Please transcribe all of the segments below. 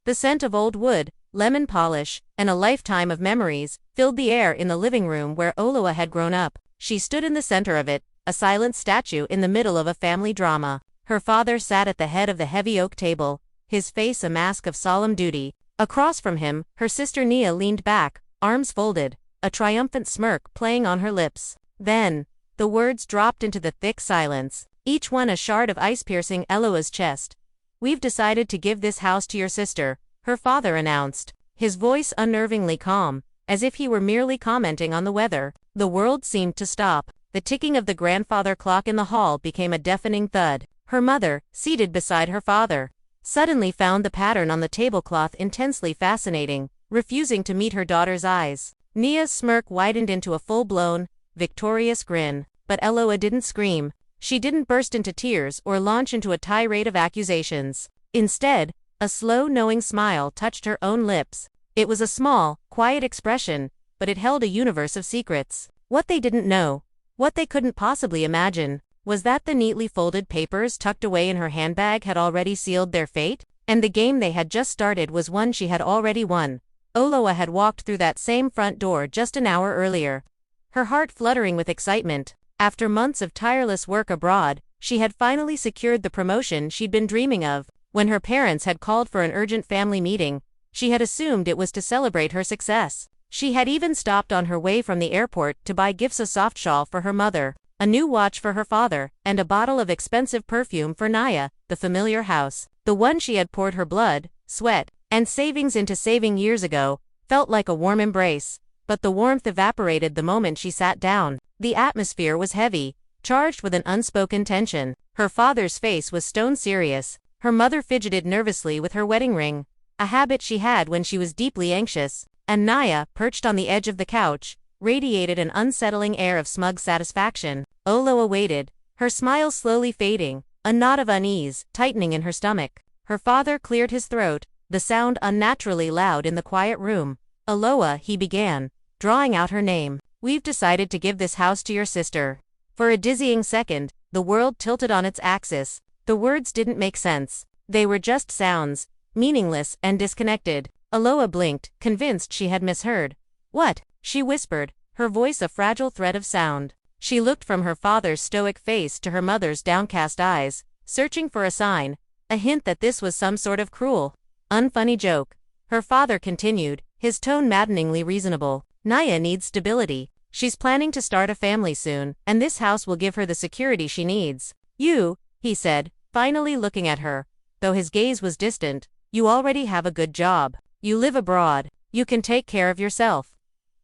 The scent of old wood, lemon polish, and a lifetime of memories filled the air in the living room where Oloa had grown up. She stood in the center of it, a silent statue in the middle of a family drama. Her father sat at the head of the heavy oak table, his face a mask of solemn duty. Across from him, her sister Nia leaned back, arms folded, a triumphant smirk playing on her lips. Then, the words dropped into the thick silence, each one a shard of ice piercing Eloa's chest. "We've decided to give this house to your sister," her father announced, his voice unnervingly calm, as if he were merely commenting on the weather. The world seemed to stop. The ticking of the grandfather clock in the hall became a deafening thud. Her mother, seated beside her father, suddenly found the pattern on the tablecloth intensely fascinating, refusing to meet her daughter's eyes. Nia's smirk widened into a full-blown, victorious grin. But Eloa didn't scream. She didn't burst into tears or launch into a tirade of accusations. Instead, a slow, knowing smile touched her own lips. It was a small, quiet expression, but it held a universe of secrets. What they didn't know, what they couldn't possibly imagine, was that the neatly folded papers tucked away in her handbag had already sealed their fate, and the game they had just started was one she had already won. Oloa had walked through that same front door just an hour earlier, her heart fluttering with excitement. After months of tireless work abroad, she had finally secured the promotion she'd been dreaming of. When her parents had called for an urgent family meeting, she had assumed it was to celebrate her success. She had even stopped on her way from the airport to buy gifts: a soft shawl for her mother, a new watch for her father, and a bottle of expensive perfume for Naya, the familiar house. The one she had poured her blood, sweat, and savings into saving years ago, felt like a warm embrace. But the warmth evaporated the moment she sat down. The atmosphere was heavy, charged with an unspoken tension. Her father's face was stone serious. Her mother fidgeted nervously with her wedding ring, a habit she had when she was deeply anxious. And Naya, perched on the edge of the couch, radiated an unsettling air of smug satisfaction. Oloa waited, her smile slowly fading, a knot of unease tightening in her stomach. Her father cleared his throat, the sound unnaturally loud in the quiet room. "Oloa," he began, drawing out her name. "We've decided to give this house to your sister." For a dizzying second, the world tilted on its axis. The words didn't make sense. They were just sounds, meaningless and disconnected. Oloa blinked, convinced she had misheard. "What?" she whispered, her voice a fragile thread of sound. She looked from her father's stoic face to her mother's downcast eyes, searching for a sign, a hint that this was some sort of cruel, unfunny joke. Her father continued, his tone maddeningly reasonable. "Naya needs stability. She's planning to start a family soon, and this house will give her the security she needs. You," he said, finally looking at her, though his gaze was distant, "you already have a good job. You live abroad. You can take care of yourself."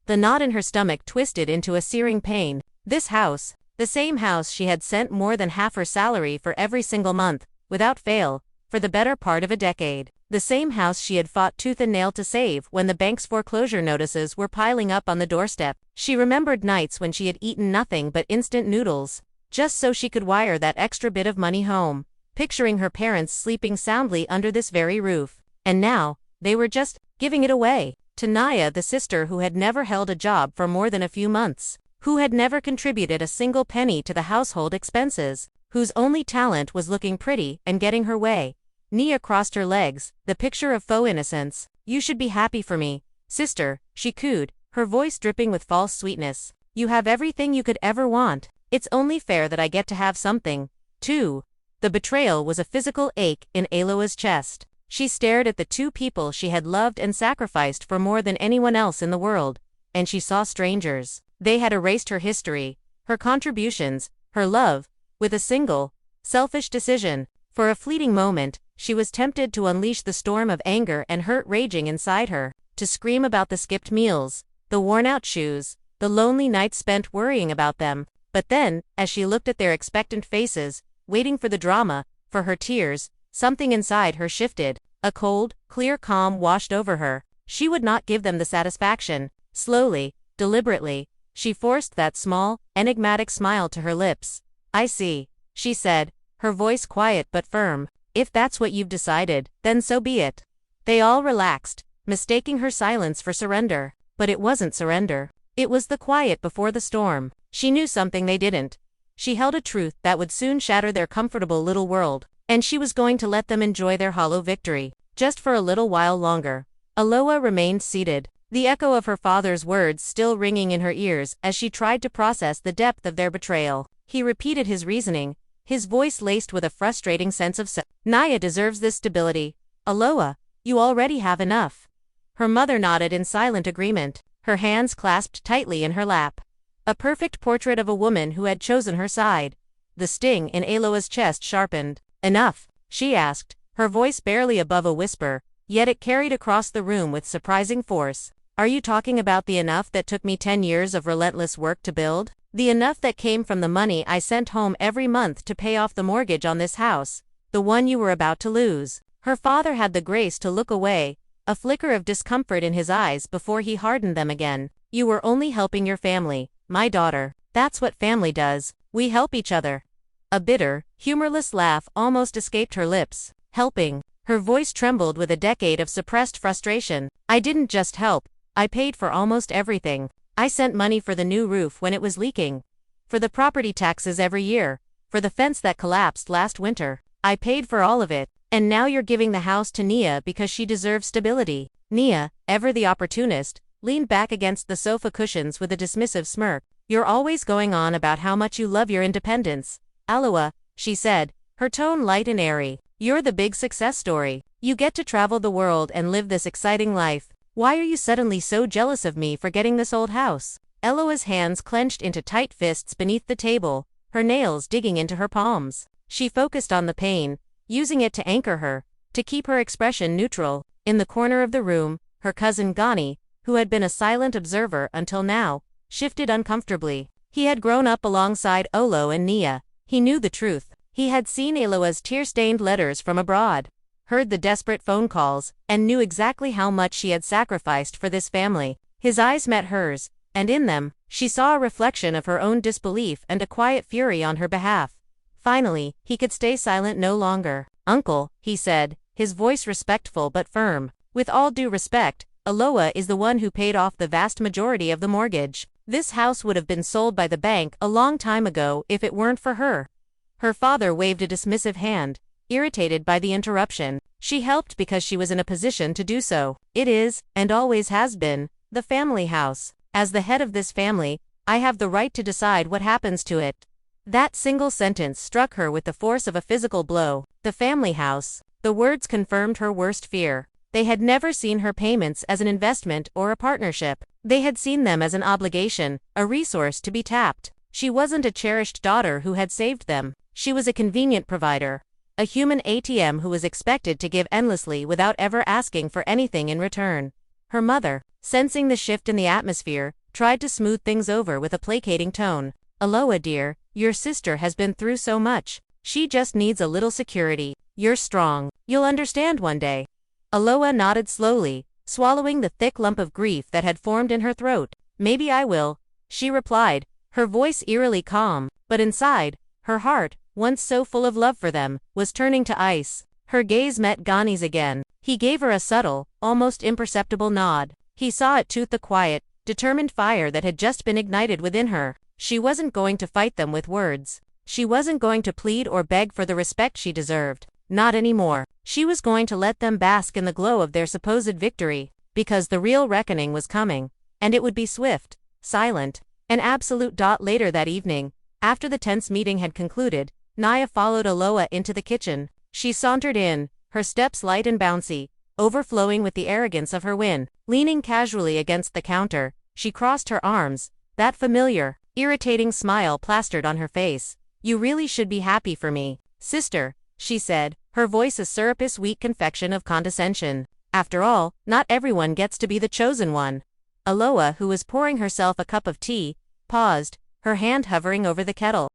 The knot in her stomach twisted into a searing pain. This house, the same house she had sent more than half her salary for every single month, without fail, for the better part of a decade. The same house she had fought tooth and nail to save when the bank's foreclosure notices were piling up on the doorstep. She remembered nights when she had eaten nothing but instant noodles, just so she could wire that extra bit of money home, picturing her parents sleeping soundly under this very roof. And now, they were just giving it away to Naya, the sister who had never held a job for more than a few months, who had never contributed a single penny to the household expenses, whose only talent was looking pretty and getting her way. Nia crossed her legs, the picture of faux innocence. "You should be happy for me, sister," she cooed, her voice dripping with false sweetness. "You have everything you could ever want. It's only fair that I get to have something, too." The betrayal was a physical ache in Aloa's chest. She stared at the two people she had loved and sacrificed for more than anyone else in the world, and she saw strangers. They had erased her history, her contributions, her love, with a single, selfish decision. For a fleeting moment, she was tempted to unleash the storm of anger and hurt raging inside her, to scream about the skipped meals, the worn-out shoes, the lonely nights spent worrying about them. But then, as she looked at their expectant faces, waiting for the drama, for her tears, something inside her shifted. A cold, clear calm washed over her. She would not give them the satisfaction. Slowly, deliberately, she forced that small, enigmatic smile to her lips. "I see," she said, her voice quiet but firm. "If that's what you've decided, then so be it." They all relaxed, mistaking her silence for surrender. But it wasn't surrender. It was the quiet before the storm. She knew something they didn't. She held a truth that would soon shatter their comfortable little world, and she was going to let them enjoy their hollow victory. Just for a little while longer. Aloha remained seated, the echo of her father's words still ringing in her ears as she tried to process the depth of their betrayal. He repeated his reasoning, his voice laced with a frustrating sense of Naya deserves this stability. Aloha, you already have enough. Her mother nodded in silent agreement, her hands clasped tightly in her lap. A perfect portrait of a woman who had chosen her side. The sting in Aloha's chest sharpened. Enough, she asked, her voice barely above a whisper, yet it carried across the room with surprising force. Are you talking about the enough that took me 10 years of relentless work to build? The enough that came from the money I sent home every month to pay off the mortgage on this house, the one you were about to lose. Her father had the grace to look away, a flicker of discomfort in his eyes before he hardened them again. You were only helping your family, my daughter. That's what family does. We help each other. A bitter, humorless laugh almost escaped her lips. Helping. Her voice trembled with a decade of suppressed frustration. I didn't just help. I paid for almost everything. I sent money for the new roof when it was leaking. For the property taxes every year. For the fence that collapsed last winter. I paid for all of it. And now you're giving the house to Nia because she deserves stability. Nia, ever the opportunist, leaned back against the sofa cushions with a dismissive smirk. You're always going on about how much you love your independence. Aloha, she said, her tone light and airy. You're the big success story. You get to travel the world and live this exciting life. Why are you suddenly so jealous of me for getting this old house? Aloha's hands clenched into tight fists beneath the table, her nails digging into her palms. She focused on the pain, using it to anchor her, to keep her expression neutral. In the corner of the room, her cousin Gani, who had been a silent observer until now, shifted uncomfortably. He had grown up alongside Olo and Nia. He knew the truth. He had seen Aloha's tear-stained letters from abroad, heard the desperate phone calls, and knew exactly how much she had sacrificed for this family. His eyes met hers, and in them, she saw a reflection of her own disbelief and a quiet fury on her behalf. Finally, he could stay silent no longer. Uncle, he said, his voice respectful but firm. With all due respect, Aloha is the one who paid off the vast majority of the mortgage. This house would have been sold by the bank a long time ago if it weren't for her. Her father waved a dismissive hand, irritated by the interruption. She helped because she was in a position to do so. It is, and always has been, the family house. As the head of this family, I have the right to decide what happens to it. That single sentence struck her with the force of a physical blow. The family house. The words confirmed her worst fear. They had never seen her payments as an investment or a partnership. They had seen them as an obligation, a resource to be tapped. She wasn't a cherished daughter who had saved them. She was a convenient provider. A human ATM who was expected to give endlessly without ever asking for anything in return. Her mother, sensing the shift in the atmosphere, tried to smooth things over with a placating tone. Aloha dear, your sister has been through so much. She just needs a little security. You're strong. You'll understand one day. Aloha nodded slowly, swallowing the thick lump of grief that had formed in her throat. Maybe I will, she replied, her voice eerily calm, but inside, her heart, once so full of love for them, was turning to ice. Her gaze met Gani's again. He gave her a subtle, almost imperceptible nod. He saw it tooth the quiet, determined fire that had just been ignited within her. She wasn't going to fight them with words. She wasn't going to plead or beg for the respect she deserved. Not anymore. She was going to let them bask in the glow of their supposed victory, because the real reckoning was coming, and it would be swift, silent, and absolute. Later that evening, after the tense meeting had concluded, Naya followed Aloha into the kitchen. She sauntered in, her steps light and bouncy, overflowing with the arrogance of her win. Leaning casually against the counter, she crossed her arms, that familiar, irritating smile plastered on her face. You really should be happy for me, sister, she said, her voice a surreptitious weak confection of condescension. After all, not everyone gets to be the chosen one. Aloha, who was pouring herself a cup of tea, paused, her hand hovering over the kettle.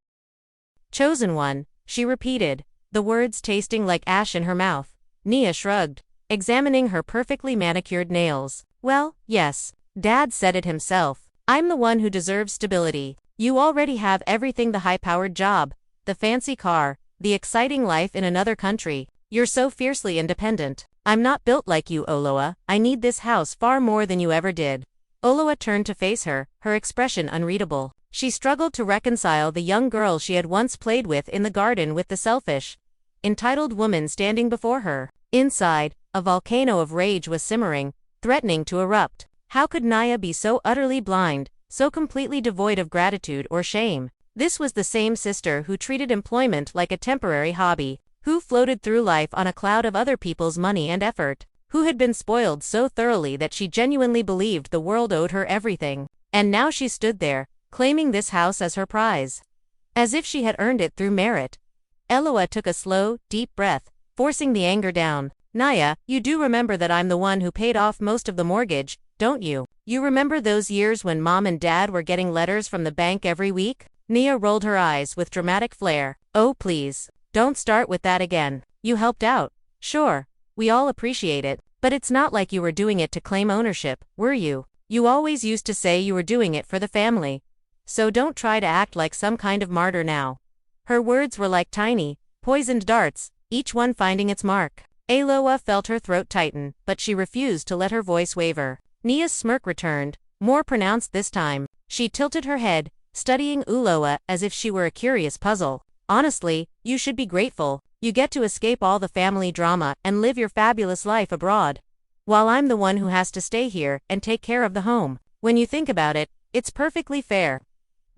Chosen one, she repeated, the words tasting like ash in her mouth. Nia shrugged, examining her perfectly manicured nails. Well, yes, Dad said it himself. I'm the one who deserves stability. You already have everything: the high-powered job, the fancy car, the exciting life in another country. You're so fiercely independent. I'm not built like you, Aloha. I need this house far more than you ever did. Aloha turned to face her, her expression unreadable. She struggled to reconcile the young girl she had once played with in the garden with the selfish, entitled woman standing before her. Inside, a volcano of rage was simmering, threatening to erupt. How could Naya be so utterly blind, so completely devoid of gratitude or shame? This was the same sister who treated employment like a temporary hobby, who floated through life on a cloud of other people's money and effort, who had been spoiled so thoroughly that she genuinely believed the world owed her everything. And now she stood there, claiming this house as her prize, as if she had earned it through merit. Eloa took a slow, deep breath, forcing the anger down. Naya, you do remember that I'm the one who paid off most of the mortgage, don't you? You remember those years when Mom and Dad were getting letters from the bank every week? Nia rolled her eyes with dramatic flair. Oh please, don't start with that again. You helped out. Sure, we all appreciate it, but it's not like you were doing it to claim ownership, were you? You always used to say you were doing it for the family. So don't try to act like some kind of martyr now. Her words were like tiny, poisoned darts, each one finding its mark. Eloa felt her throat tighten, but she refused to let her voice waver. Nia's smirk returned, more pronounced this time. She tilted her head, studying Uloa as if she were a curious puzzle. Honestly, you should be grateful. You get to escape all the family drama and live your fabulous life abroad, while I'm the one who has to stay here and take care of the home. When you think about it, it's perfectly fair.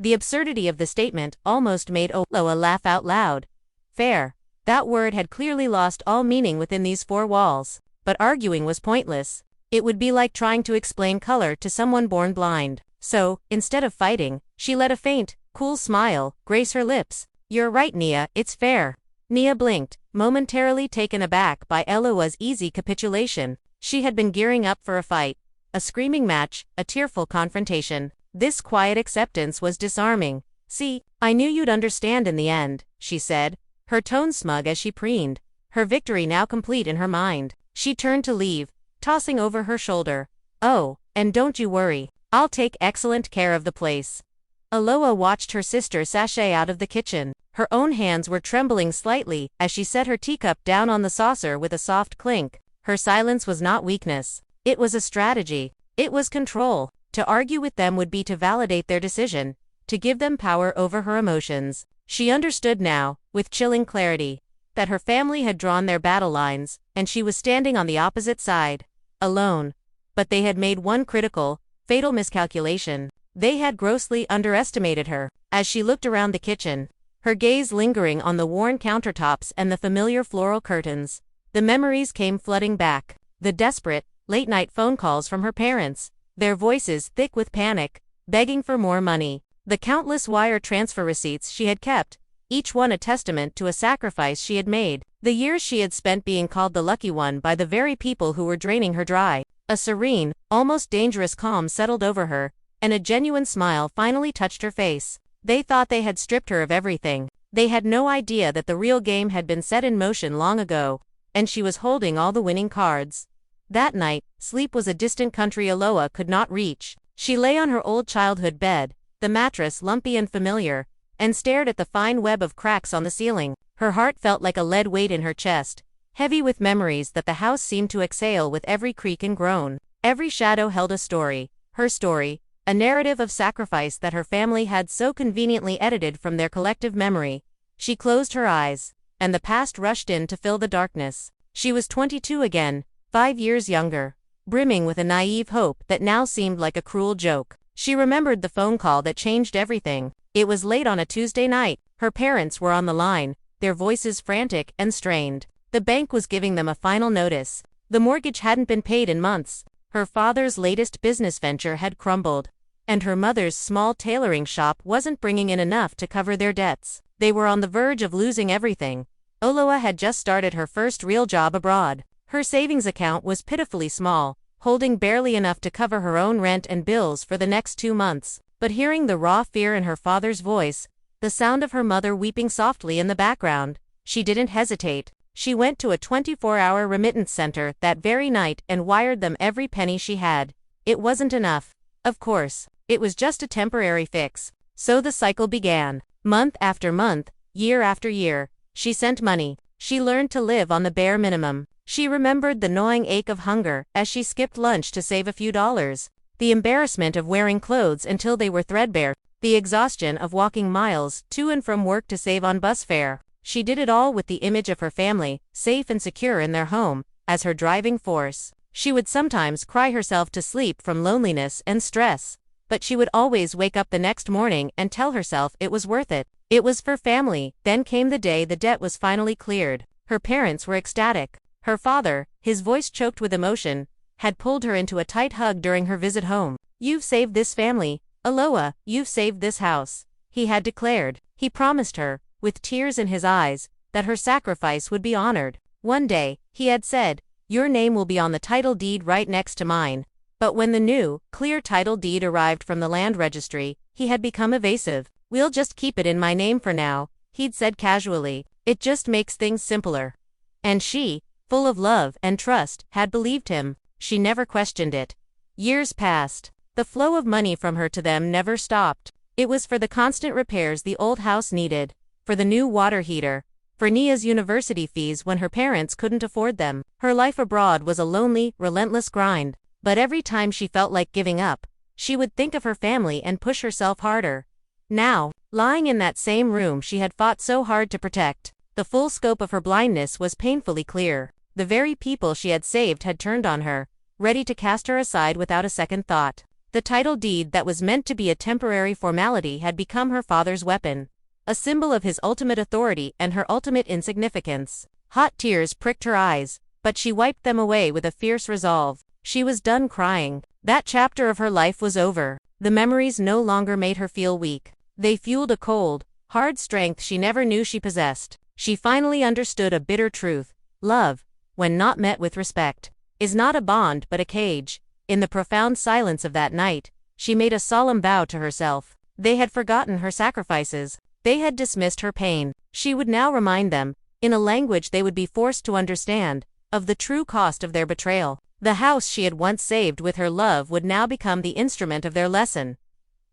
The absurdity of the statement almost made Uloa laugh out loud. Fair. That word had clearly lost all meaning within these four walls, but arguing was pointless. It would be like trying to explain color to someone born blind. So, instead of fighting, she let a faint, cool smile grace her lips. You're right, Nia, it's fair. Nia blinked, momentarily taken aback by Eloa's easy capitulation. She had been gearing up for a fight, a screaming match, a tearful confrontation. This quiet acceptance was disarming. See, I knew you'd understand in the end, she said, her tone smug as she preened, her victory now complete in her mind. She turned to leave, tossing over her shoulder. Oh, and don't you worry, I'll take excellent care of the place. Eloa watched her sister sashay out of the kitchen. Her own hands were trembling slightly as she set her teacup down on the saucer with a soft clink. Her silence was not weakness. It was a strategy. It was control. To argue with them would be to validate their decision, to give them power over her emotions. She understood now, with chilling clarity, that her family had drawn their battle lines, and she was standing on the opposite side, alone. But they had made one critical, fatal miscalculation. They had grossly underestimated her. As she looked around the kitchen, her gaze lingering on the worn countertops and the familiar floral curtains, the memories came flooding back. The desperate, late-night phone calls from her parents, their voices thick with panic, begging for more money. The countless wire transfer receipts she had kept, each one a testament to a sacrifice she had made. The years she had spent being called the lucky one by the very people who were draining her dry. A serene, almost dangerous calm settled over her, and a genuine smile finally touched her face. They thought they had stripped her of everything. They had no idea that the real game had been set in motion long ago, and she was holding all the winning cards. That night, sleep was a distant country Eloa could not reach. She lay on her old childhood bed, the mattress lumpy and familiar, and stared at the fine web of cracks on the ceiling. Her heart felt like a lead weight in her chest, heavy with memories that the house seemed to exhale with every creak and groan. Every shadow held a story, her story, a narrative of sacrifice that her family had so conveniently edited from their collective memory. She closed her eyes, and the past rushed in to fill the darkness. She was 22 again, 5 years younger, brimming with a naive hope that now seemed like a cruel joke. She remembered the phone call that changed everything. It was late on a Tuesday night. Her parents were on the line, their voices frantic and strained. The bank was giving them a final notice. The mortgage hadn't been paid in months. Her father's latest business venture had crumbled, and her mother's small tailoring shop wasn't bringing in enough to cover their debts. They were on the verge of losing everything. Oloa had just started her first real job abroad. Her savings account was pitifully small, holding barely enough to cover her own rent and bills for the next 2 months. But hearing the raw fear in her father's voice, the sound of her mother weeping softly in the background, she didn't hesitate. She went to a 24-hour remittance center that very night and wired them every penny she had. It wasn't enough. Of course, it was just a temporary fix. So the cycle began. Month after month, year after year, she sent money. She learned to live on the bare minimum. She remembered the gnawing ache of hunger as she skipped lunch to save a few dollars, the embarrassment of wearing clothes until they were threadbare, the exhaustion of walking miles to and from work to save on bus fare. She did it all with the image of her family, safe and secure in their home, as her driving force. She would sometimes cry herself to sleep from loneliness and stress, but she would always wake up the next morning and tell herself it was worth it. It was for family. Then came the day the debt was finally cleared. Her parents were ecstatic. Her father, his voice choked with emotion, had pulled her into a tight hug during her visit home. "You've saved this family, Aloha, you've saved this house," he had declared. He promised her, with tears in his eyes, that her sacrifice would be honored. One day, he had said, "Your name will be on the title deed right next to mine." But when the new, clear title deed arrived from the land registry, he had become evasive. "We'll just keep it in my name for now," he'd said casually. "It just makes things simpler." And she, full of love and trust, had believed him. She never questioned it. Years passed. The flow of money from her to them never stopped. It was for the constant repairs the old house needed, for the new water heater, for Nia's university fees when her parents couldn't afford them. Her life abroad was a lonely, relentless grind, but every time she felt like giving up, she would think of her family and push herself harder. Now, lying in that same room she had fought so hard to protect, the full scope of her blindness was painfully clear. The very people she had saved had turned on her, ready to cast her aside without a second thought. The title deed that was meant to be a temporary formality had become her father's weapon, a symbol of his ultimate authority and her ultimate insignificance. Hot tears pricked her eyes, but she wiped them away with a fierce resolve. She was done crying. That chapter of her life was over. The memories no longer made her feel weak. They fueled a cold, hard strength she never knew she possessed. She finally understood a bitter truth. Love, when not met with respect, is not a bond but a cage. In the profound silence of that night, she made a solemn vow to herself. They had forgotten her sacrifices. They had dismissed her pain. She would now remind them, in a language they would be forced to understand, of the true cost of their betrayal. The house she had once saved with her love would now become the instrument of their lesson.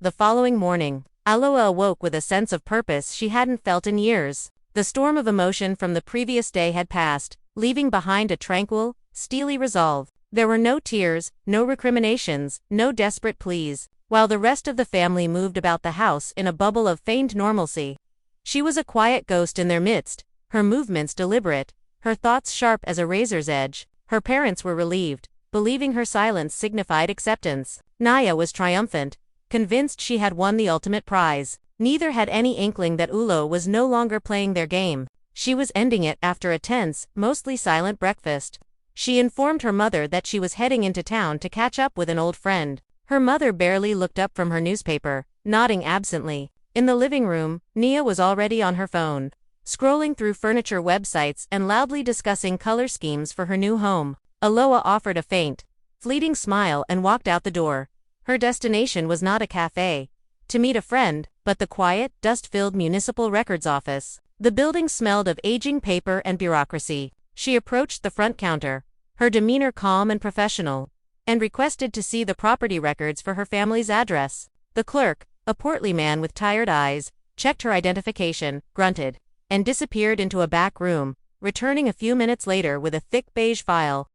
The following morning, Aloha awoke with a sense of purpose she hadn't felt in years. The storm of emotion from the previous day had passed, leaving behind a tranquil, steely resolve. There were no tears, no recriminations, no desperate pleas, while the rest of the family moved about the house in a bubble of feigned normalcy. She was a quiet ghost in their midst, her movements deliberate, her thoughts sharp as a razor's edge. Her parents were relieved, believing her silence signified acceptance. Nia was triumphant, convinced she had won the ultimate prize. Neither had any inkling that Ulo was no longer playing their game. She was ending it after a tense, mostly silent breakfast. She informed her mother that she was heading into town to catch up with an old friend. Her mother barely looked up from her newspaper, nodding absently. In the living room, Nia was already on her phone, scrolling through furniture websites and loudly discussing color schemes for her new home. Aloha offered a faint, fleeting smile and walked out the door. Her destination was not a cafe, to meet a friend, but the quiet, dust-filled municipal records office. The building smelled of aging paper and bureaucracy. She approached the front counter, her demeanor calm and professional, and requested to see the property records for her family's address. The clerk, a portly man with tired eyes, checked her identification, grunted, and disappeared into a back room, returning a few minutes later with a thick beige file.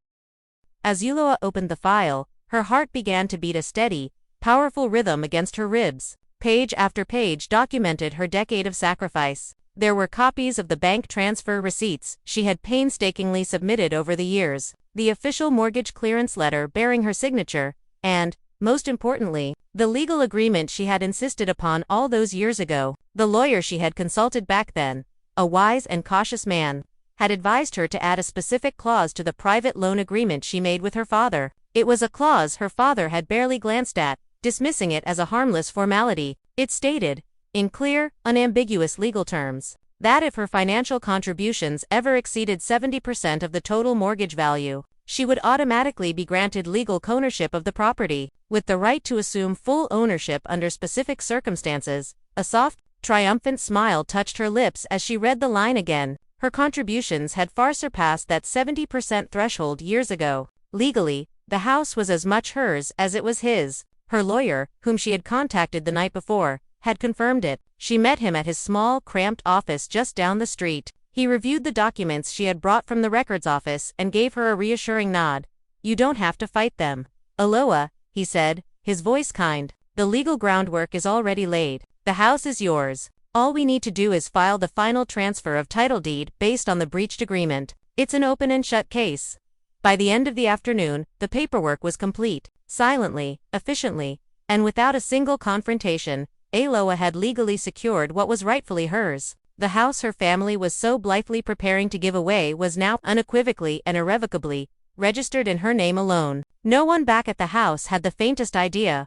As Uloa opened the file, her heart began to beat a steady, powerful rhythm against her ribs. Page after page documented her decade of sacrifice. There were copies of the bank transfer receipts she had painstakingly submitted over the years, the official mortgage clearance letter bearing her signature, and, most importantly, the legal agreement she had insisted upon all those years ago. The lawyer she had consulted back then, a wise and cautious man, had advised her to add a specific clause to the private loan agreement she made with her father. It was a clause her father had barely glanced at, dismissing it as a harmless formality. It stated, in clear, unambiguous legal terms, that if her financial contributions ever exceeded 70% of the total mortgage value, she would automatically be granted legal ownership of the property, with the right to assume full ownership under specific circumstances. A soft, triumphant smile touched her lips as she read the line again. Her contributions had far surpassed that 70% threshold years ago. Legally, the house was as much hers as it was his. Her lawyer, whom she had contacted the night before, had confirmed it. She met him at his small, cramped office just down the street. He reviewed the documents she had brought from the records office and gave her a reassuring nod. "You don't have to fight them, Aloha," he said, his voice kind. "The legal groundwork is already laid. The house is yours. All we need to do is file the final transfer of title deed based on the breached agreement. It's an open and shut case. By the end of the afternoon, the paperwork was complete. Silently, efficiently, and without a single confrontation, Aloa had legally secured what was rightfully hers. The house her family was so blithely preparing to give away was now, unequivocally and irrevocably, registered in her name alone. No one back at the house had the faintest idea.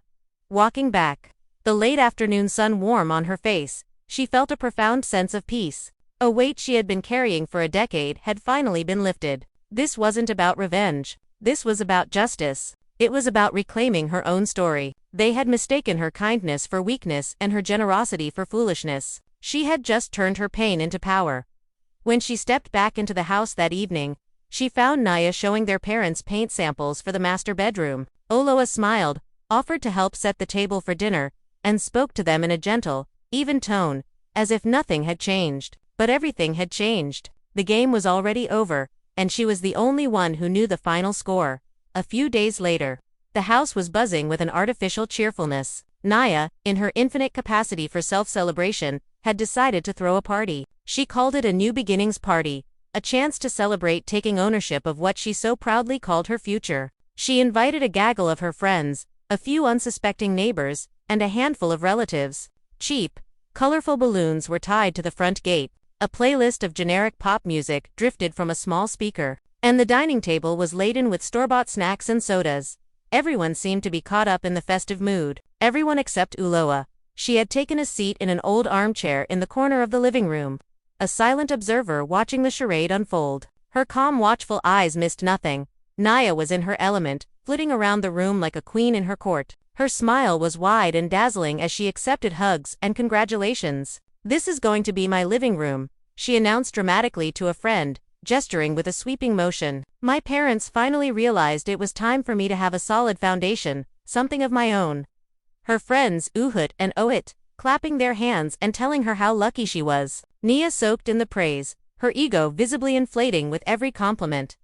Walking back, the late afternoon sun warm on her face, she felt a profound sense of peace. A weight she had been carrying for a decade had finally been lifted. This wasn't about revenge. This was about justice. It was about reclaiming her own story. They had mistaken her kindness for weakness and her generosity for foolishness. She had just turned her pain into power. When she stepped back into the house that evening, she found Naya showing their parents paint samples for the master bedroom. Oloa smiled, offered to help set the table for dinner, and spoke to them in a gentle, even tone, as if nothing had changed. But everything had changed. The game was already over, and she was the only one who knew the final score. A few days later, the house was buzzing with an artificial cheerfulness. Naya, in her infinite capacity for self-celebration, had decided to throw a party. She called it a New Beginnings party, a chance to celebrate taking ownership of what she so proudly called her future. She invited a gaggle of her friends, a few unsuspecting neighbors, and a handful of relatives. Cheap, colorful balloons were tied to the front gate. A playlist of generic pop music drifted from a small speaker, and the dining table was laden with store-bought snacks and sodas. Everyone seemed to be caught up in the festive mood. Everyone except Uloa. She had taken a seat in an old armchair in the corner of the living room, a silent observer watching the charade unfold. Her calm, watchful eyes missed nothing. Naya was in her element, flitting around the room like a queen in her court. Her smile was wide and dazzling as she accepted hugs and congratulations. "This is going to be my living room," she announced dramatically to a friend, gesturing with a sweeping motion. "My parents finally realized it was time for me to have a solid foundation, something of my own." Her friends, Uhut and Oit, clapping their hands and telling her how lucky she was. Nia soaked in the praise, her ego visibly inflating with every compliment.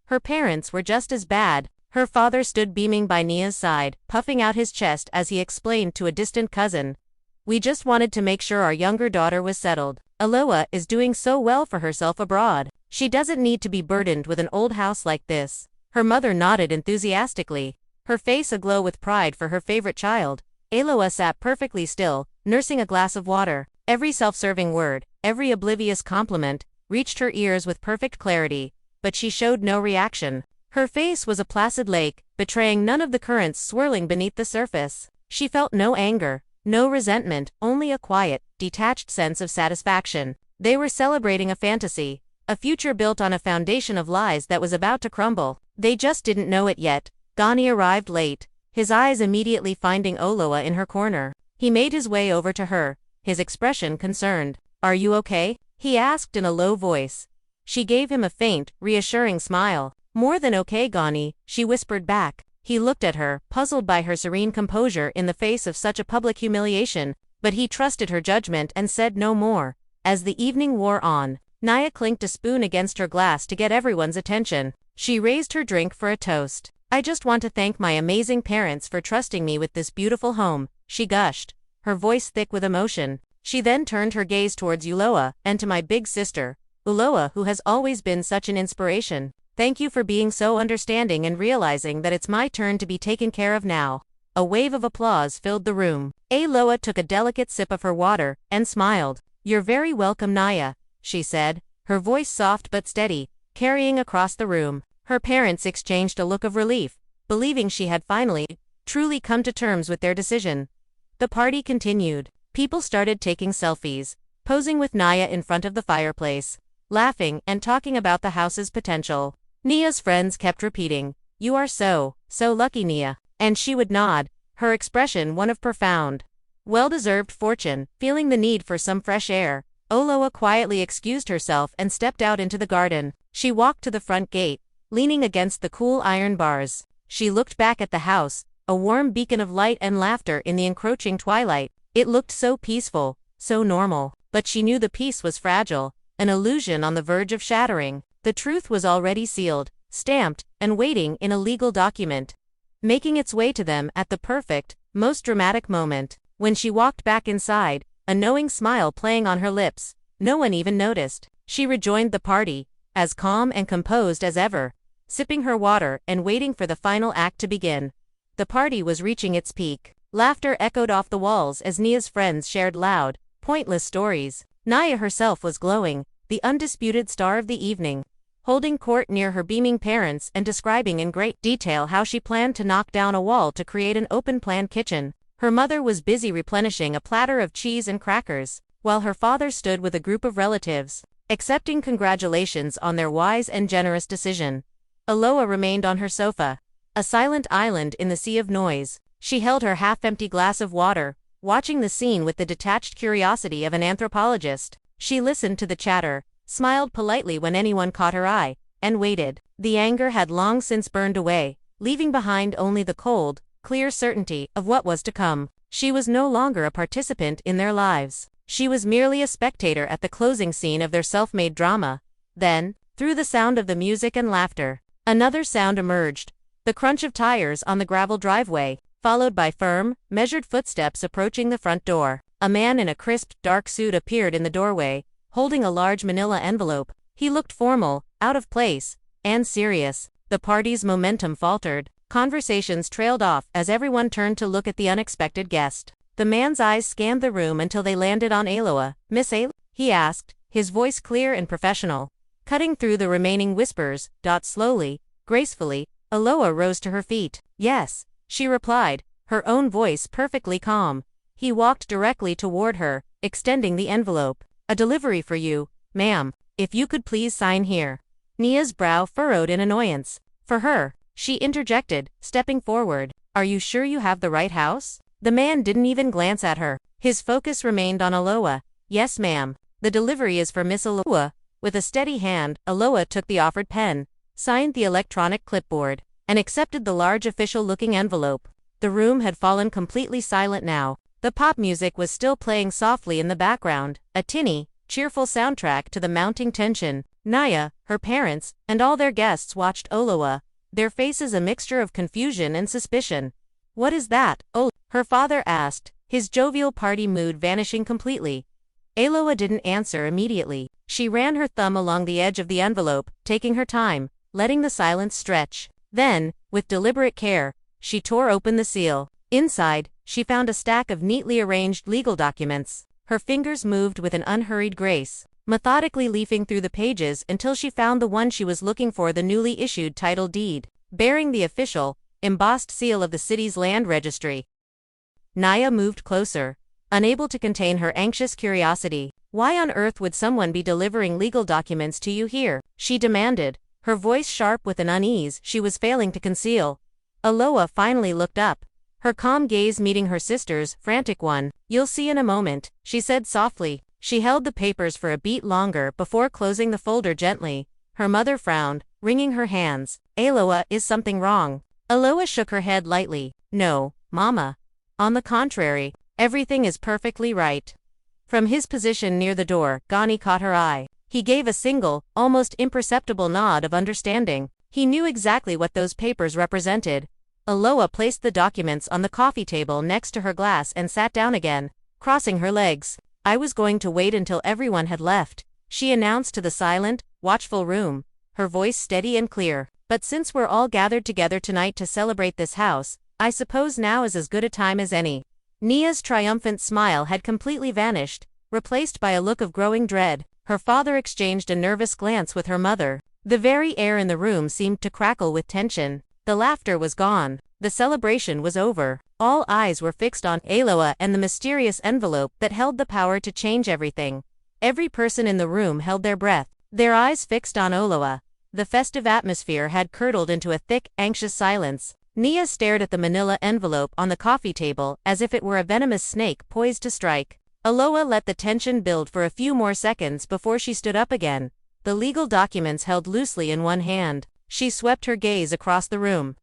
Her parents were just as bad. Her father stood beaming by Nia's side, puffing out his chest as he explained to a distant cousin, "We just wanted to make sure our younger daughter was settled. Aloa is doing so well for herself abroad. She doesn't need to be burdened with an old house like this." Her mother nodded enthusiastically, her face aglow with pride for her favorite child. Aloa sat perfectly still, nursing a glass of water. Every self-serving word, every oblivious compliment, reached her ears with perfect clarity, but she showed no reaction. Her face was a placid lake, betraying none of the currents swirling beneath the surface. She felt no anger, no resentment, only a quiet, detached sense of satisfaction. They were celebrating a fantasy, a future built on a foundation of lies that was about to crumble. They just didn't know it yet. Gani arrived late, his eyes immediately finding Oloa in her corner. He made his way over to her, his expression concerned. "Are you okay?" he asked in a low voice. She gave him a faint, reassuring smile. "More than okay, Gani," she whispered back. He looked at her, puzzled by her serene composure in the face of such a public humiliation, but he trusted her judgment and said no more. As the evening wore on, Naya clinked a spoon against her glass to get everyone's attention. She raised her drink for a toast. "I just want to thank my amazing parents for trusting me with this beautiful home," she gushed, her voice thick with emotion. She then turned her gaze towards Uloa, "and to my big sister, Uloa, who has always been such an inspiration. Thank you for being so understanding and realizing that it's my turn to be taken care of now." A wave of applause filled the room. Aloa took a delicate sip of her water, and smiled. "You're very welcome, Naya," she said, her voice soft but steady, carrying across the room. Her parents exchanged a look of relief, believing she had finally, truly come to terms with their decision. The party continued. People started taking selfies, posing with Naya in front of the fireplace, laughing and talking about the house's potential. Nia's friends kept repeating, "You are so lucky, Nia," and she would nod, her expression one of profound, well-deserved fortune. Feeling the need for some fresh air, Oloa quietly excused herself and stepped out into the garden. She walked to the front gate, leaning against the cool iron bars. She looked back at the house, a warm beacon of light and laughter in the encroaching twilight. It looked so peaceful, so normal, but she knew the peace was fragile, an illusion on the verge of shattering. The truth was already sealed, stamped, and waiting in a legal document, making its way to them at the perfect, most dramatic moment. When she walked back inside, a knowing smile playing on her lips. No one even noticed. She rejoined the party, as calm and composed as ever, sipping her water and waiting for the final act to begin. The party was reaching its peak. Laughter echoed off the walls as Nia's friends shared loud, pointless stories. Nia herself was glowing, the undisputed star of the evening, holding court near her beaming parents and describing in great detail how she planned to knock down a wall to create an open-plan kitchen. Her mother was busy replenishing a platter of cheese and crackers, while her father stood with a group of relatives, accepting congratulations on their wise and generous decision. Aloha remained on her sofa, a silent island in the sea of noise. She held her half-empty glass of water, watching the scene with the detached curiosity of an anthropologist. She listened to the chatter, smiled politely when anyone caught her eye, and waited. The anger had long since burned away, leaving behind only the cold, clear certainty of what was to come. She was no longer a participant in their lives. She was merely a spectator at the closing scene of their self-made drama. Then, through the sound of the music and laughter, another sound emerged, the crunch of tires on the gravel driveway, followed by firm, measured footsteps approaching the front door. A man in a crisp, dark suit appeared in the doorway, holding a large manila envelope. He looked formal, out of place, and serious. The party's momentum faltered. Conversations trailed off as everyone turned to look at the unexpected guest. The man's eyes scanned the room until they landed on Aloha. "Miss Aloha?" he asked, his voice clear and professional. Cutting through the remaining whispers, slowly, gracefully, Aloha rose to her feet. "Yes," she replied, her own voice perfectly calm. He walked directly toward her, extending the envelope. "A delivery for you, ma'am. If you could please sign here." Nia's brow furrowed in annoyance. "For her," she interjected, stepping forward. "Are you sure you have the right house?" The man didn't even glance at her. His focus remained on Aloha. "Yes, ma'am. The delivery is for Miss Aloha." With a steady hand, Aloha took the offered pen, signed the electronic clipboard, and accepted the large official-looking envelope. The room had fallen completely silent now. The pop music was still playing softly in the background, a tinny, cheerful soundtrack to the mounting tension. Nia, her parents, and all their guests watched Aloha, their faces a mixture of confusion and suspicion. "What is that, oh?" her father asked, his jovial party mood vanishing completely. Aloha didn't answer immediately. She ran her thumb along the edge of the envelope, taking her time, letting the silence stretch. Then, with deliberate care, she tore open the seal. Inside, she found a stack of neatly arranged legal documents. Her fingers moved with an unhurried grace, methodically leafing through the pages until she found the one she was looking for, the newly issued title deed, bearing the official, embossed seal of the city's land registry. Nia moved closer, unable to contain her anxious curiosity. "Why on earth would someone be delivering legal documents to you here?" she demanded, her voice sharp with an unease she was failing to conceal. Aloha finally looked up, her calm gaze meeting her sister's frantic one. "You'll see in a moment," she said softly. She held the papers for a beat longer before closing the folder gently. Her mother frowned, wringing her hands. "Aloha, is something wrong?" Aloha shook her head lightly. "No, Mama. On the contrary, everything is perfectly right." From his position near the door, Gani caught her eye. He gave a single, almost imperceptible nod of understanding. He knew exactly what those papers represented. Aloha placed the documents on the coffee table next to her glass and sat down again, crossing her legs. "I was going to wait until everyone had left," she announced to the silent, watchful room, her voice steady and clear. "But since we're all gathered together tonight to celebrate this house, I suppose now is as good a time as any." Nia's triumphant smile had completely vanished, replaced by a look of growing dread. Her father exchanged a nervous glance with her mother. The very air in the room seemed to crackle with tension. The laughter was gone. The celebration was over. All eyes were fixed on Aloha and the mysterious envelope that held the power to change everything. Every person in the room held their breath, their eyes fixed on Aloha. The festive atmosphere had curdled into a thick, anxious silence. Nia stared at the manila envelope on the coffee table as if it were a venomous snake poised to strike. Aloha let the tension build for a few more seconds before she stood up again, the legal documents held loosely in one hand. She swept her gaze across the room,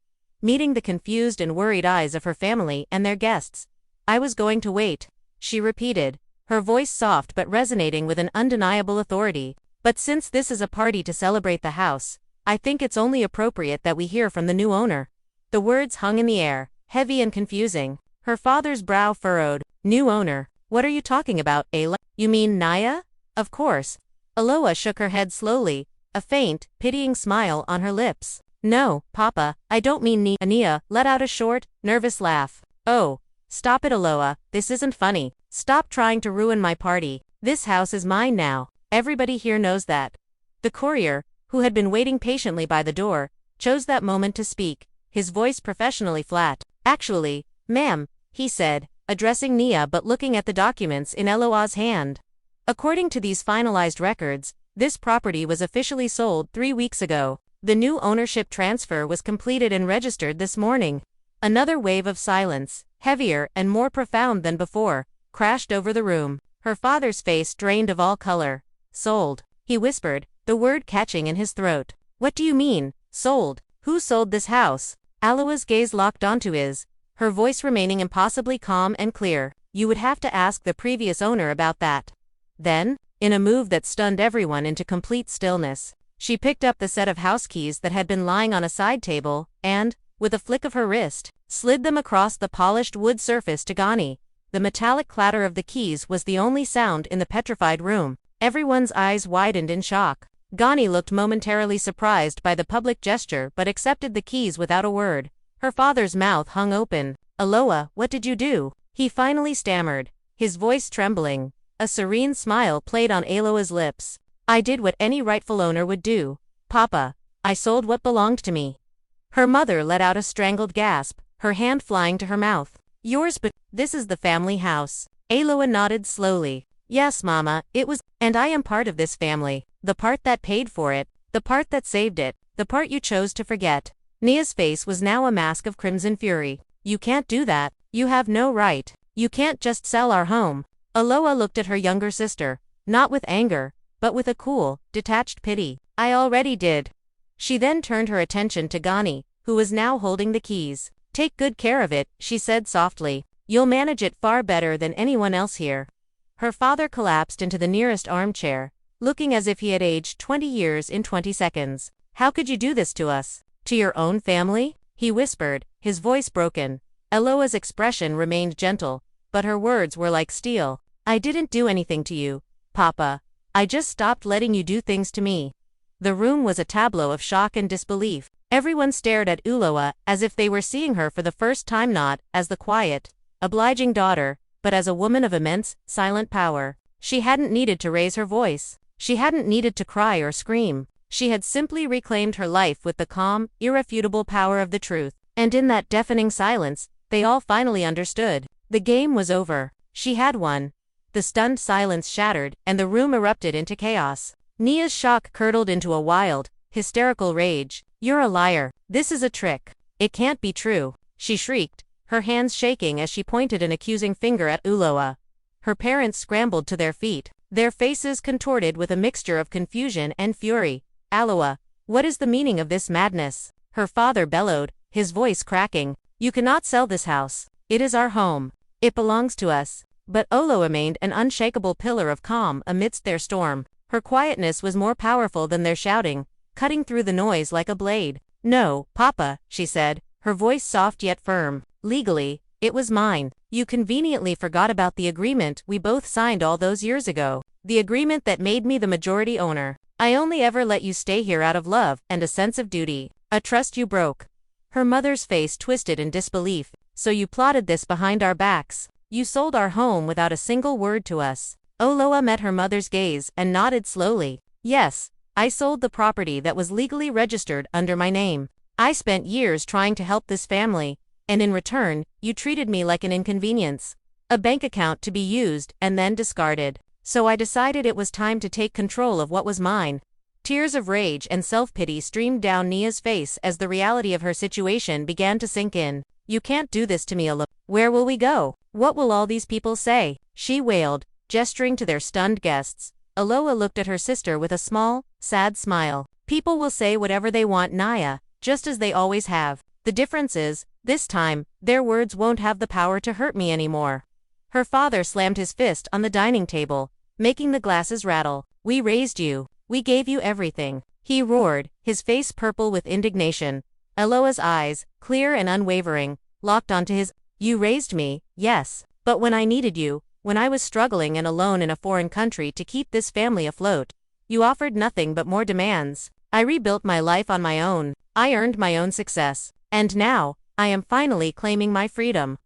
meeting the confused and worried eyes of her family and their guests. "I was going to wait," she repeated, her voice soft but resonating with an undeniable authority. "But since this is a party to celebrate the house, I think it's only appropriate that we hear from the new owner." The words hung in the air, heavy and confusing. Her father's brow furrowed. "New owner? What are you talking about, Ayla? You mean Naya? Of course. Aloha shook her head slowly, a faint, pitying smile on her lips. No, Papa, I don't mean Nia let out a short, nervous laugh. Oh, stop it, Aloha, this isn't funny. Stop trying to ruin my party. This house is mine now. Everybody here knows that. The courier, who had been waiting patiently by the door, chose that moment to speak, his voice professionally flat. Actually, ma'am, he said, addressing Nia but looking at the documents in Eloa's hand. According to these finalized records, this property was officially sold 3 weeks ago. The new ownership transfer was completed and registered this morning. Another wave of silence, heavier and more profound than before, crashed over the room. Her father's face drained of all color. Sold, he whispered, the word catching in his throat. What do you mean, sold? Who sold this house? Aloha's gaze locked onto his, her voice remaining impossibly calm and clear. You would have to ask the previous owner about that. Then, in a move that stunned everyone into complete stillness, she picked up the set of house keys that had been lying on a side table, and, with a flick of her wrist, slid them across the polished wood surface to Gani. The metallic clatter of the keys was the only sound in the petrified room. Everyone's eyes widened in shock. Gani looked momentarily surprised by the public gesture but accepted the keys without a word. Her father's mouth hung open. Aloha, what did you do? He finally stammered, his voice trembling. A serene smile played on Aloha's lips. I did what any rightful owner would do. Papa, I sold what belonged to me. Her mother let out a strangled gasp, her hand flying to her mouth. Yours, but this is the family house. Aloha nodded slowly. Yes, Mama, it was, and I am part of this family. The part that paid for it, the part that saved it, the part you chose to forget. Nia's face was now a mask of crimson fury. You can't do that. You have no right. You can't just sell our home. Aloha looked at her younger sister, not with anger, but with a cool, detached pity. I already did. She then turned her attention to Gani, who was now holding the keys. Take good care of it, she said softly. You'll manage it far better than anyone else here. Her father collapsed into the nearest armchair, looking as if he had aged 20 years in 20 seconds. How could you do this to us? To your own family? He whispered, his voice broken. Aloha's expression remained gentle, but her words were like steel. I didn't do anything to you, Papa. I just stopped letting you do things to me. The room was a tableau of shock and disbelief. Everyone stared at Aloha as if they were seeing her for the first time, not as the quiet, obliging daughter, but as a woman of immense, silent power. She hadn't needed to raise her voice. She hadn't needed to cry or scream. She had simply reclaimed her life with the calm, irrefutable power of the truth. And in that deafening silence, they all finally understood. The game was over. She had won. The stunned silence shattered, and the room erupted into chaos. Nia's shock curdled into a wild, hysterical rage. You're a liar. This is a trick. It can't be true, she shrieked, her hands shaking as she pointed an accusing finger at Aloha. Her parents scrambled to their feet, their faces contorted with a mixture of confusion and fury. Aloha, what is the meaning of this madness? Her father bellowed, his voice cracking. You cannot sell this house. It is our home. It belongs to us. But Aloha remained an unshakable pillar of calm amidst their storm. Her quietness was more powerful than their shouting, cutting through the noise like a blade. No, Papa, she said, her voice soft yet firm. Legally, it was mine. You conveniently forgot about the agreement we both signed all those years ago. The agreement that made me the majority owner. I only ever let you stay here out of love and a sense of duty. A trust you broke. Her mother's face twisted in disbelief. So you plotted this behind our backs. You sold our home without a single word to us. Aloha met her mother's gaze and nodded slowly. Yes, I sold the property that was legally registered under my name. I spent years trying to help this family, and in return, you treated me like an inconvenience. A bank account to be used and then discarded. So I decided it was time to take control of what was mine. Tears of rage and self-pity streamed down Nia's face as the reality of her situation began to sink in. You can't do this to me, Aloha. Where will we go? What will all these people say? She wailed, gesturing to their stunned guests. Aloha looked at her sister with a small, sad smile. People will say whatever they want, Naya, just as they always have. The difference is, this time, their words won't have the power to hurt me anymore. Her father slammed his fist on the dining table, making the glasses rattle. We raised you. We gave you everything. He roared, his face purple with indignation. Aloha's eyes, clear and unwavering, locked onto his. You raised me, yes. But when I needed you, when I was struggling and alone in a foreign country to keep this family afloat. You offered nothing but more demands. I rebuilt my life on my own. I earned my own success. And now, I am finally claiming my freedom."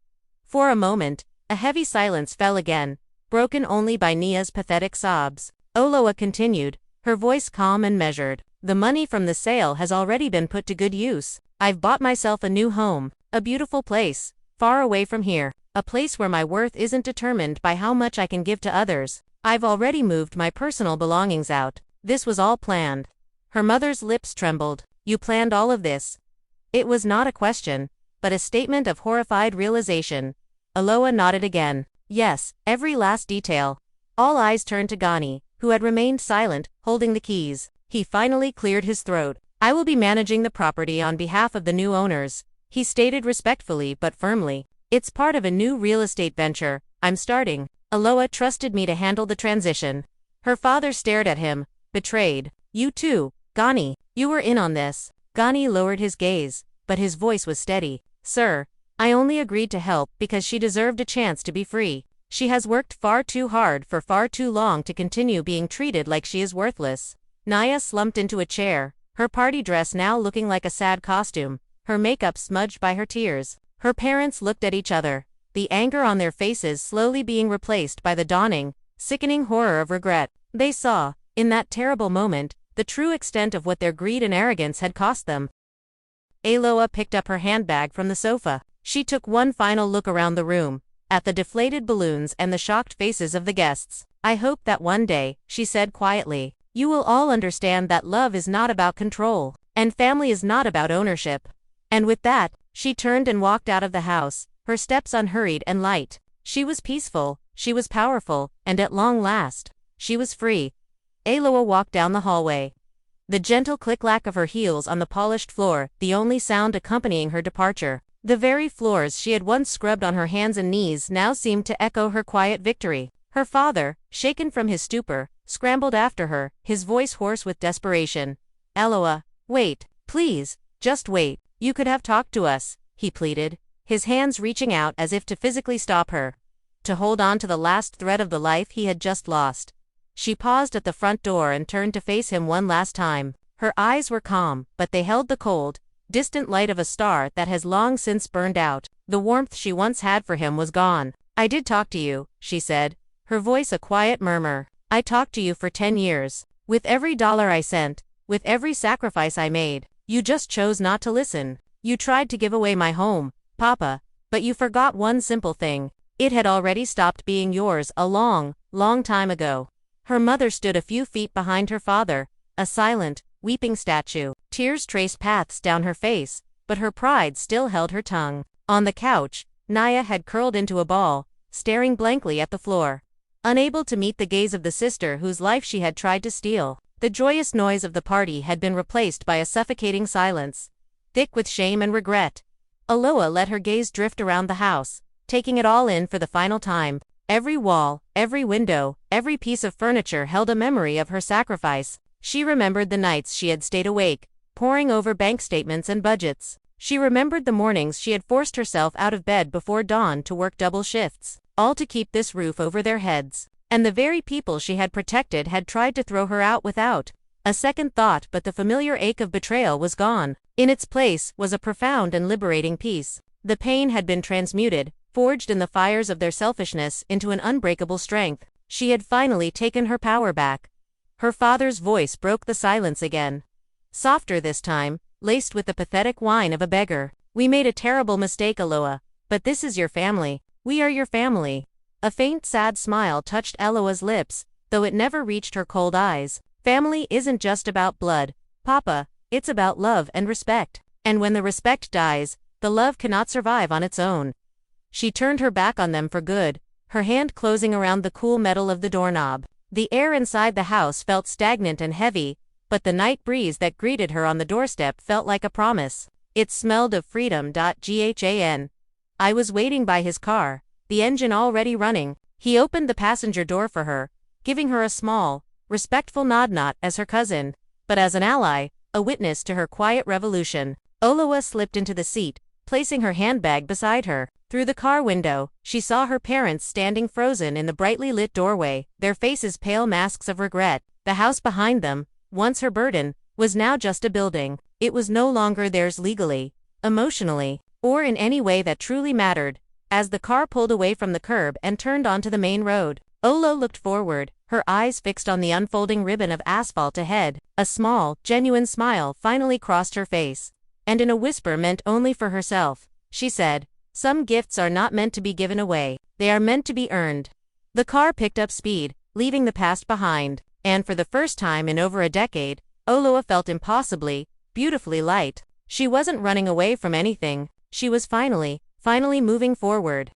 For a moment, a heavy silence fell again, broken only by Nia's pathetic sobs. Oloa continued, her voice calm and measured. "The money from the sale has already been put to good use. I've bought myself a new home, a beautiful place, far away from here, a place where my worth isn't determined by how much I can give to others. I've already moved my personal belongings out. This was all planned." Her mother's lips trembled. "You planned all of this?" It was not a question, but a statement of horrified realization. Oloa nodded again. "Yes, every last detail." All eyes turned to Gani, who had remained silent, holding the keys. He finally cleared his throat. "I will be managing the property on behalf of the new owners," he stated respectfully but firmly. "It's part of a new real estate venture I'm starting. Oloa trusted me to handle the transition." Her father stared at him, betrayed. "You too, Gani, you were in on this." Gani lowered his gaze, but his voice was steady. "Sir, I only agreed to help because she deserved a chance to be free. She has worked far too hard for far too long to continue being treated like she is worthless." Nia slumped into a chair, her party dress now looking like a sad costume, her makeup smudged by her tears. Her parents looked at each other, the anger on their faces slowly being replaced by the dawning, sickening horror of regret. They saw, in that terrible moment, the true extent of what their greed and arrogance had cost them. Aloa picked up her handbag from the sofa. She took one final look around the room, at the deflated balloons and the shocked faces of the guests. "I hope that one day," she said quietly, "you will all understand that love is not about control, and family is not about ownership." And with that, she turned and walked out of the house, her steps unhurried and light. She was peaceful, she was powerful, and at long last, she was free. Aloa walked down the hallway. The gentle click-clack of her heels on the polished floor, the only sound accompanying her departure. The very floors she had once scrubbed on her hands and knees now seemed to echo her quiet victory. Her father, shaken from his stupor, scrambled after her, his voice hoarse with desperation. "Aloa, wait, please, just wait. You could have talked to us," he pleaded, his hands reaching out as if to physically stop her, to hold on to the last thread of the life he had just lost. She paused at the front door and turned to face him one last time. Her eyes were calm, but they held the cold, distant light of a star that has long since burned out. The warmth she once had for him was gone. "I did talk to you," she said, her voice a quiet murmur. "I talked to you for 10 years. With every dollar I sent, with every sacrifice I made. You just chose not to listen. You tried to give away my home, Papa, but you forgot one simple thing. It had already stopped being yours a long, long time ago." Her mother stood a few feet behind her father, a silent, weeping statue. Tears traced paths down her face, but her pride still held her tongue. On the couch, Nia had curled into a ball, staring blankly at the floor, unable to meet the gaze of the sister whose life she had tried to steal. The joyous noise of the party had been replaced by a suffocating silence, thick with shame and regret. Aloa let her gaze drift around the house, taking it all in for the final time. Every wall, every window, every piece of furniture held a memory of her sacrifice. She remembered the nights she had stayed awake, poring over bank statements and budgets. She remembered the mornings she had forced herself out of bed before dawn to work double shifts, all to keep this roof over their heads. And the very people she had protected had tried to throw her out without a second thought, but the familiar ache of betrayal was gone. In its place was a profound and liberating peace. The pain had been transmuted, forged in the fires of their selfishness into an unbreakable strength. She had finally taken her power back. Her father's voice broke the silence again. Softer this time, laced with the pathetic whine of a beggar. "We made a terrible mistake, Aloa, but this is your family. We are your family." A faint sad smile touched Aloa's lips, though it never reached her cold eyes. "Family isn't just about blood, Papa, it's about love and respect. And when the respect dies, the love cannot survive on its own." She turned her back on them for good, her hand closing around the cool metal of the doorknob. The air inside the house felt stagnant and heavy, but the night breeze that greeted her on the doorstep felt like a promise. It smelled of freedom. Ghan. I was waiting by his car, the engine already running. He opened the passenger door for her, giving her a small, respectful nod, not as her cousin, but as an ally, a witness to her quiet revolution. Oloa slipped into the seat, placing her handbag beside her. Through the car window, she saw her parents standing frozen in the brightly lit doorway, their faces pale masks of regret. The house behind them, once her burden, was now just a building. It was no longer theirs legally, emotionally, or in any way that truly mattered. As the car pulled away from the curb and turned onto the main road, Olo looked forward, her eyes fixed on the unfolding ribbon of asphalt ahead. A small, genuine smile finally crossed her face. And in a whisper meant only for herself, she said, "Some gifts are not meant to be given away. They are meant to be earned." The car picked up speed, leaving the past behind. And for the first time in over a decade, Oloa felt impossibly, beautifully light. She wasn't running away from anything. She was finally moving forward.